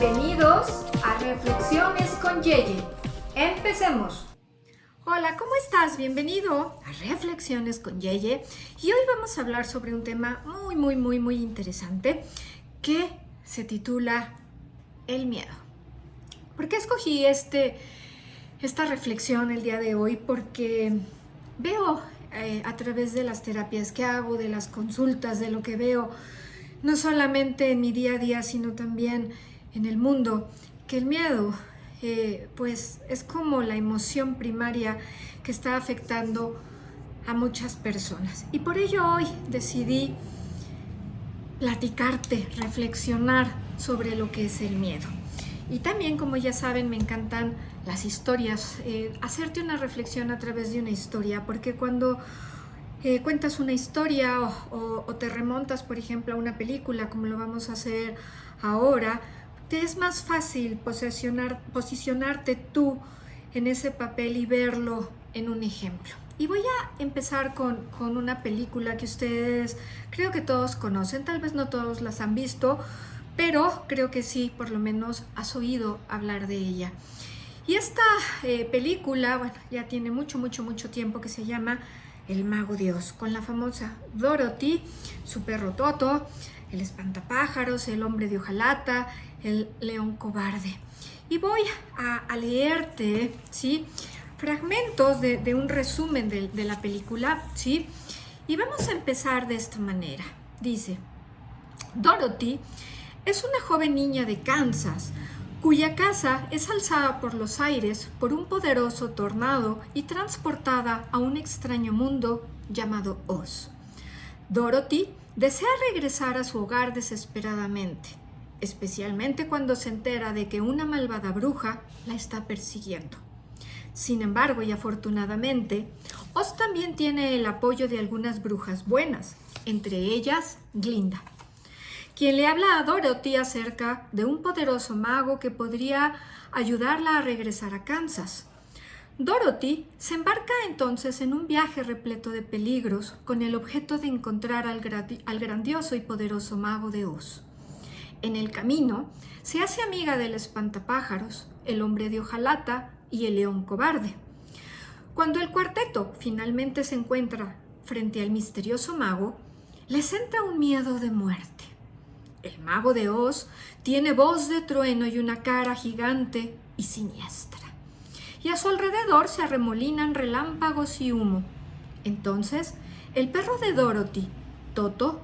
Bienvenidos a Reflexiones con Yeye. Empecemos. Hola, ¿cómo estás? Bienvenido a Reflexiones con Yeye. Y hoy vamos a hablar sobre un tema muy interesante que se titula el miedo. ¿Por qué escogí esta reflexión el día de hoy? Porque veo a través de las terapias que hago, de las consultas, de lo que veo, no solamente en mi día a día, sino también en el mundo, que el miedo pues es como la emoción primaria que está afectando a muchas personas. Y por ello hoy decidí platicarte, reflexionar sobre lo que es el miedo. Y también, como ya saben, me encantan las historias, hacerte una reflexión a través de una historia, porque cuando cuentas una historia o te remontas, por ejemplo, a una película, como lo vamos a hacer ahora, te es más fácil posicionarte tú en ese papel y verlo en un ejemplo. Y voy a empezar con una película que ustedes creo que todos conocen, tal vez no todos las han visto, pero creo que sí, por lo menos has oído hablar de ella. Y esta película, bueno, ya tiene mucho tiempo, que se llama El Mago de Oz, con la famosa Dorothy, su perro Toto, el espantapájaros, el hombre de hojalata, el león cobarde. Y voy a leerte, ¿sí?, fragmentos de un resumen de la película, ¿sí? Y vamos a empezar de esta manera. Dice: Dorothy es una joven niña de Kansas, cuya casa es alzada por los aires por un poderoso tornado y transportada a un extraño mundo llamado Oz. Dorothy desea regresar a su hogar desesperadamente, especialmente cuando se entera de que una malvada bruja la está persiguiendo. Sin embargo, y afortunadamente, Oz también tiene el apoyo de algunas brujas buenas, entre ellas Glinda, quien le habla a Dorothy acerca de un poderoso mago que podría ayudarla a regresar a Kansas. Dorothy se embarca entonces en un viaje repleto de peligros con el objeto de encontrar al grandioso y poderoso mago de Oz. En el camino, se hace amiga del espantapájaros, el hombre de hojalata y el león cobarde. Cuando el cuarteto finalmente se encuentra frente al misterioso mago, les entra un miedo de muerte. El mago de Oz tiene voz de trueno y una cara gigante y siniestra. Y a su alrededor se arremolinan relámpagos y humo. Entonces, el perro de Dorothy, Toto,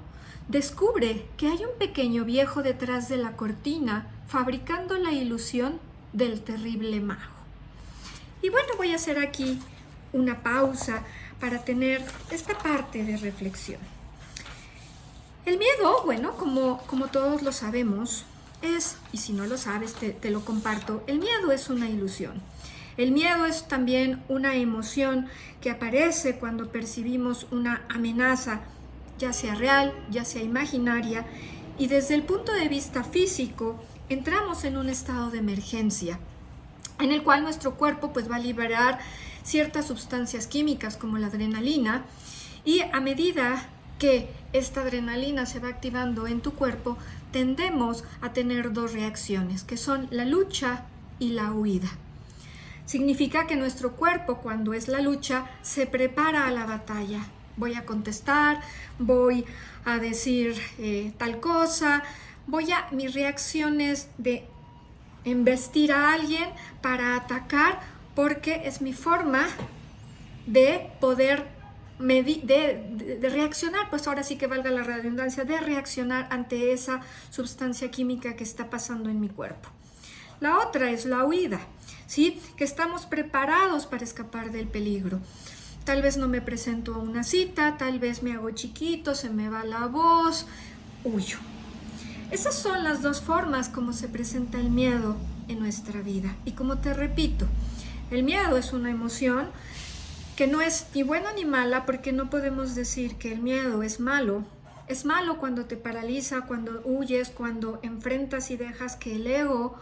descubre que hay un pequeño viejo detrás de la cortina fabricando la ilusión del terrible mago. Y bueno, voy a hacer aquí una pausa para tener esta parte de reflexión. El miedo, bueno, como todos lo sabemos, y si no lo sabes, te lo comparto, el miedo es una ilusión. El miedo es también una emoción que aparece cuando percibimos una amenaza, ya sea real, ya sea imaginaria, y desde el punto de vista físico, entramos en un estado de emergencia, en el cual nuestro cuerpo pues va a liberar ciertas sustancias químicas como la adrenalina, y a medida que esta adrenalina se va activando en tu cuerpo, tendemos a tener dos reacciones, que son la lucha y la huida. Significa que nuestro cuerpo, cuando es la lucha, se prepara a la batalla. Voy a contestar, voy a decir tal cosa, mis reacciones de embestir a alguien para atacar, porque es mi forma de poder de reaccionar, pues ahora sí que valga la redundancia, de reaccionar ante esa sustancia química que está pasando en mi cuerpo. La otra es la huida, ¿sí? Que estamos preparados para escapar del peligro. Tal vez no me presento a una cita, tal vez me hago chiquito, se me va la voz, huyo. Esas son las dos formas como se presenta el miedo en nuestra vida. Y como te repito, el miedo es una emoción que no es ni buena ni mala, porque no podemos decir que el miedo es malo. Es malo cuando te paraliza, cuando huyes, cuando enfrentas y dejas que el ego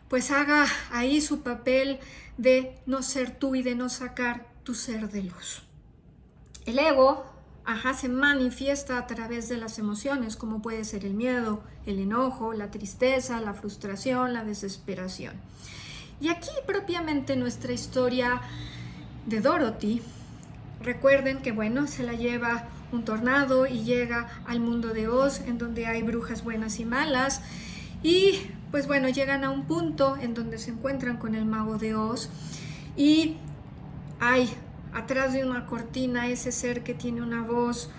pues haga ahí su papel de no ser tú y de no sacar tu ser de luz. El ego se manifiesta a través de las emociones, como puede ser el miedo, el enojo, la tristeza, la frustración, la desesperación. Y aquí propiamente nuestra historia de Dorothy, recuerden que se la lleva un tornado y llega al mundo de Oz, en donde hay brujas buenas y malas, y pues llegan a un punto en donde se encuentran con el mago de Oz, y hay atrás de una cortina ese ser que tiene una voz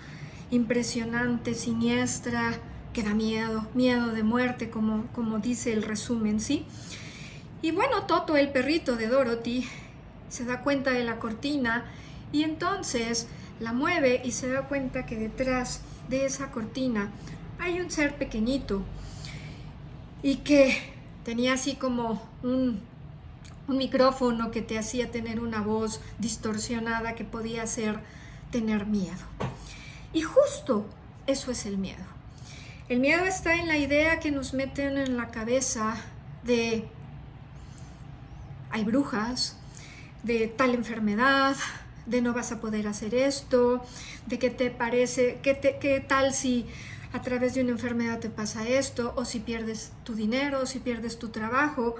impresionante, siniestra, que da miedo, miedo de muerte, como dice el resumen, ¿sí? Y Toto, el perrito de Dorothy, se da cuenta de la cortina y entonces la mueve y se da cuenta que detrás de esa cortina hay un ser pequeñito y que tenía así como un micrófono que te hacía tener una voz distorsionada que podía hacer tener miedo. Y justo eso es el miedo. El miedo está en la idea que nos meten en la cabeza de hay brujas, de tal enfermedad, de no vas a poder hacer esto, de que te parece, qué tal si a través de una enfermedad te pasa esto, o si pierdes tu dinero, o si pierdes tu trabajo.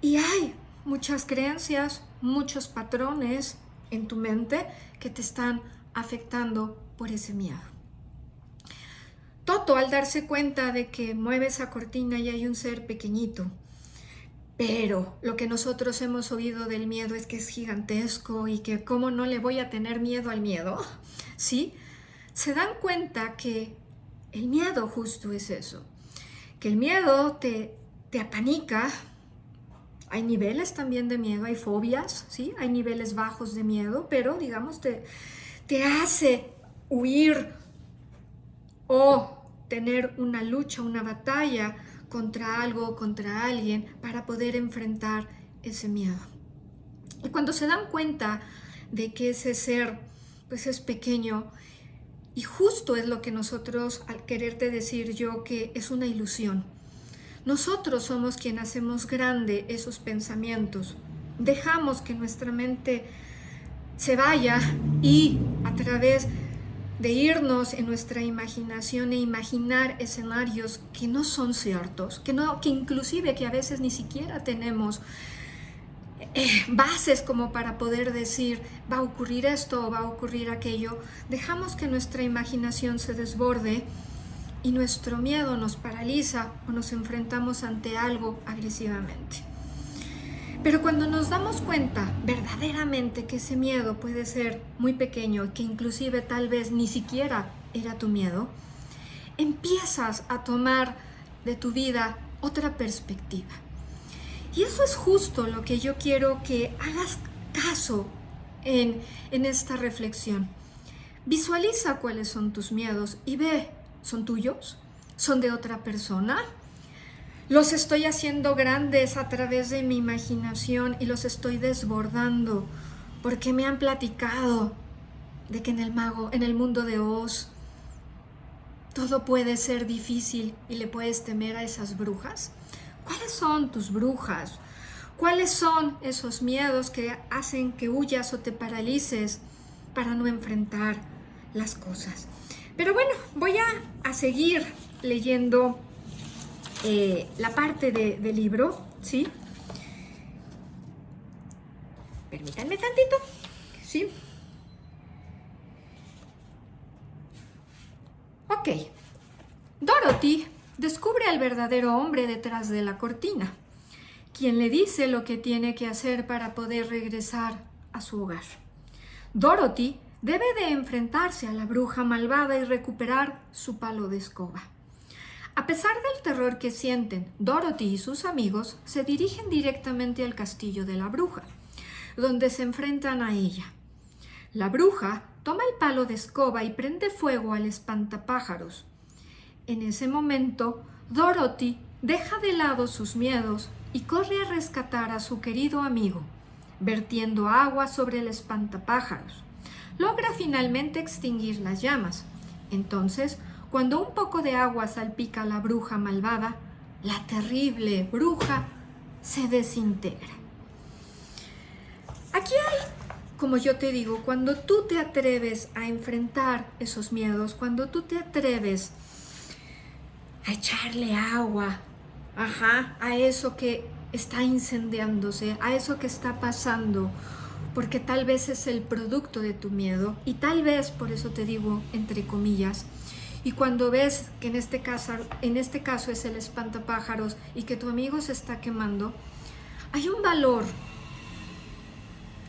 Y hay muchas creencias, muchos patrones en tu mente que te están afectando por ese miedo. Toto, al darse cuenta de que mueve esa cortina y hay un ser pequeñito, pero lo que nosotros hemos oído del miedo es que es gigantesco y que cómo no le voy a tener miedo al miedo, ¿sí? Se dan cuenta que el miedo justo es eso, que el miedo te apanica. Hay niveles también de miedo, hay fobias, ¿sí? Hay niveles bajos de miedo, pero digamos te hace huir o tener una lucha, una batalla contra algo o contra alguien para poder enfrentar ese miedo. Y cuando se dan cuenta de que ese ser pues es pequeño, y justo es lo que nosotros, al quererte decir yo que es una ilusión, nosotros somos quienes hacemos grande esos pensamientos, dejamos que nuestra mente se vaya y a través de irnos en nuestra imaginación e imaginar escenarios que no son ciertos, que inclusive que a veces ni siquiera tenemos bases como para poder decir va a ocurrir esto o va a ocurrir aquello, dejamos que nuestra imaginación se desborde y nuestro miedo nos paraliza o nos enfrentamos ante algo agresivamente. Pero cuando nos damos cuenta verdaderamente que ese miedo puede ser muy pequeño, que inclusive tal vez ni siquiera era tu miedo, empiezas a tomar de tu vida otra perspectiva. Y eso es justo lo que yo quiero que hagas caso en esta reflexión. Visualiza cuáles son tus miedos y ve, ¿son tuyos? ¿Son de otra persona? Los estoy haciendo grandes a través de mi imaginación y los estoy desbordando porque me han platicado de que en el mundo de Oz todo puede ser difícil y le puedes temer a esas brujas. ¿Cuáles son tus brujas? ¿Cuáles son esos miedos que hacen que huyas o te paralices para no enfrentar las cosas? Pero voy a seguir leyendo la parte del libro, ¿sí? Permítanme tantito, ¿sí? Ok. Dorothy descubre al verdadero hombre detrás de la cortina, quien le dice lo que tiene que hacer para poder regresar a su hogar. Dorothy debe de enfrentarse a la bruja malvada y recuperar su palo de escoba. A pesar del terror que sienten, Dorothy y sus amigos se dirigen directamente al castillo de la bruja, donde se enfrentan a ella. La bruja toma el palo de escoba y prende fuego al espantapájaros. En ese momento, Dorothy deja de lado sus miedos y corre a rescatar a su querido amigo, vertiendo agua sobre el espantapájaros. Logra finalmente extinguir las llamas. Entonces, cuando un poco de agua salpica a la bruja malvada, la terrible bruja se desintegra. Aquí hay como yo te digo, cuando tú te atreves a enfrentar esos miedos, cuando tú te atreves a echarle agua, a eso que está incendiándose, a eso que está pasando, porque tal vez es el producto de tu miedo, y tal vez, por eso te digo entre comillas, y cuando ves que en este caso es el espantapájaros y que tu amigo se está quemando, hay un valor,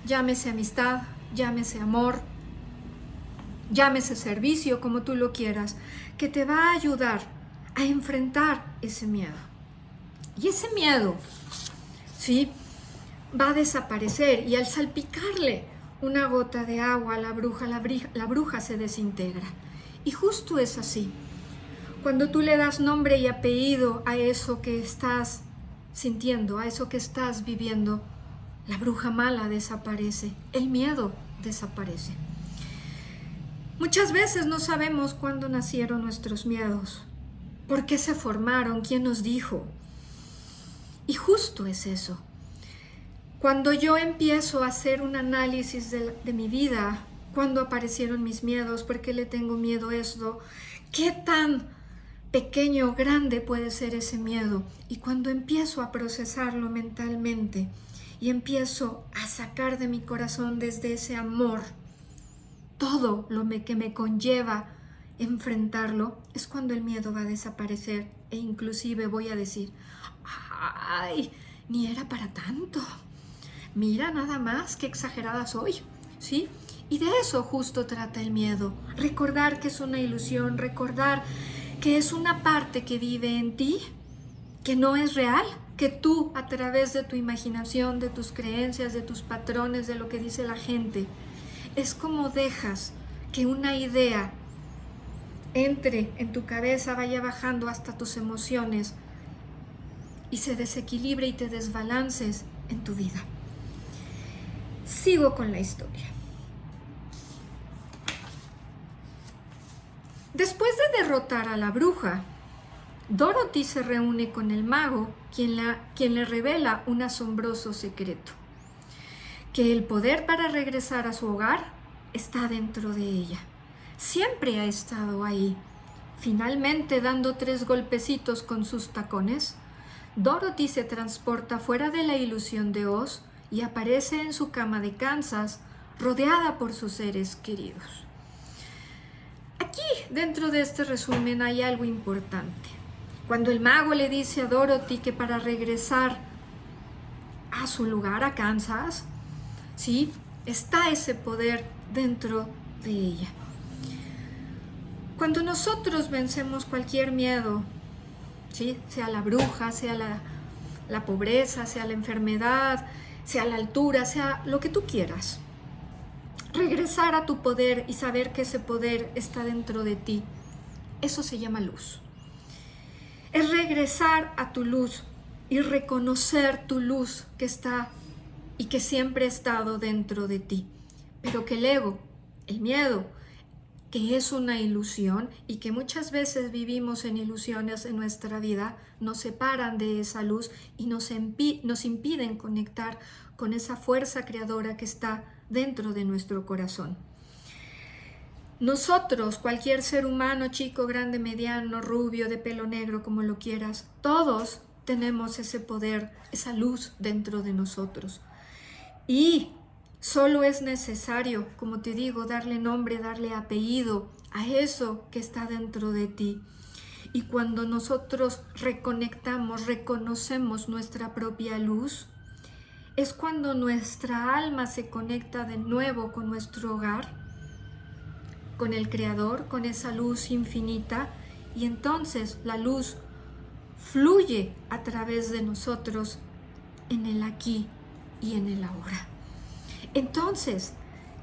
llámese amistad, llámese amor, llámese servicio, como tú lo quieras, que te va a ayudar a enfrentar ese miedo. Y ese miedo, ¿sí?, va a desaparecer, y al salpicarle una gota de agua a la bruja se desintegra. Y justo es así. Cuando tú le das nombre y apellido a eso que estás sintiendo, a eso que estás viviendo, la bruja mala desaparece, el miedo desaparece. Muchas veces no sabemos cuándo nacieron nuestros miedos, por qué se formaron, quién nos dijo. Y justo es eso. Cuando yo empiezo a hacer un análisis de mi vida, cuándo aparecieron mis miedos, por qué le tengo miedo a esto, qué tan pequeño o grande puede ser ese miedo, y cuando empiezo a procesarlo mentalmente y empiezo a sacar de mi corazón desde ese amor todo lo que me conlleva enfrentarlo, es cuando el miedo va a desaparecer, e inclusive voy a decir, ¡ay! Ni era para tanto. Mira nada más qué exagerada soy, ¿sí? Y de eso justo trata el miedo. Recordar que es una ilusión, recordar que es una parte que vive en ti, que no es real, que tú a través de tu imaginación, de tus creencias, de tus patrones, de lo que dice la gente, es como dejas que una idea entre en tu cabeza, vaya bajando hasta tus emociones y se desequilibre y te desbalances en tu vida. Sigo con la historia. Después de derrotar a la bruja, Dorothy se reúne con el mago, quien le revela un asombroso secreto: que el poder para regresar a su hogar está dentro de ella. Siempre ha estado ahí. Finalmente, dando 3 golpecitos con sus tacones, Dorothy se transporta fuera de la ilusión de Oz y aparece en su cama de Kansas, rodeada por sus seres queridos. Aquí, dentro de este resumen, hay algo importante. Cuando el mago le dice a Dorothy que para regresar a su lugar, a Kansas, ¿sí?, está ese poder dentro de ella. Cuando nosotros vencemos cualquier miedo, ¿sí?, sea la bruja, sea la pobreza, sea la enfermedad, sea la altura, sea lo que tú quieras, regresar a tu poder y saber que ese poder está dentro de ti, eso se llama luz. Es regresar a tu luz y reconocer tu luz que está y que siempre ha estado dentro de ti, pero que el ego, el miedo, que es una ilusión y que muchas veces vivimos en ilusiones en nuestra vida, nos separan de esa luz y nos impiden conectar con esa fuerza creadora que está dentro de nuestro corazón. Nosotros, cualquier ser humano, chico, grande, mediano, rubio, de pelo negro, como lo quieras, todos tenemos ese poder, esa luz dentro de nosotros. Y solo es necesario, como te digo, darle nombre, darle apellido a eso que está dentro de ti. Y cuando nosotros reconectamos, reconocemos nuestra propia luz, es cuando nuestra alma se conecta de nuevo con nuestro hogar, con el Creador, con esa luz infinita, y entonces la luz fluye a través de nosotros en el aquí y en el ahora. Entonces,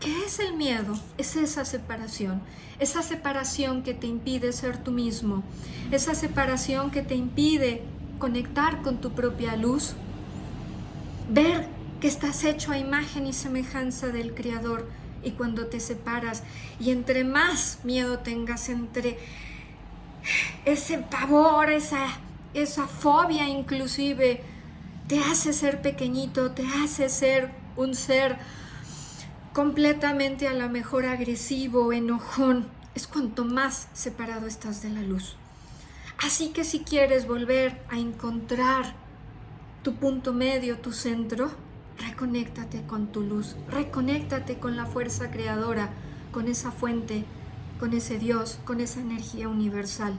¿qué es el miedo? Es esa separación que te impide ser tú mismo, esa separación que te impide conectar con tu propia luz, ver que estás hecho a imagen y semejanza del Creador. Y cuando te separas, y entre más miedo tengas, entre ese pavor, esa fobia inclusive, te hace ser pequeñito, te hace ser un ser completamente a lo mejor agresivo, enojón, es cuanto más separado estás de la luz. Así que si quieres volver a encontrar tu punto medio, tu centro, reconéctate con tu luz, reconéctate con la fuerza creadora, con esa fuente, con ese Dios, con esa energía universal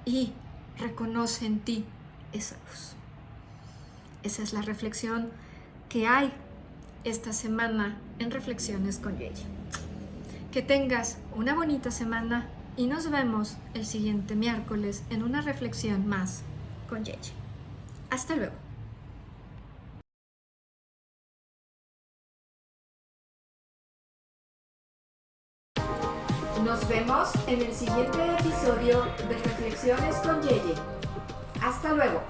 y reconoce en ti esa luz. Esa es la reflexión que hay esta semana en Reflexiones con Yeyi. Que tengas una bonita semana y nos vemos el siguiente miércoles en una reflexión más con Yeyi. Hasta luego. Nos vemos en el siguiente episodio de Reflexiones con Yeyi. Hasta luego.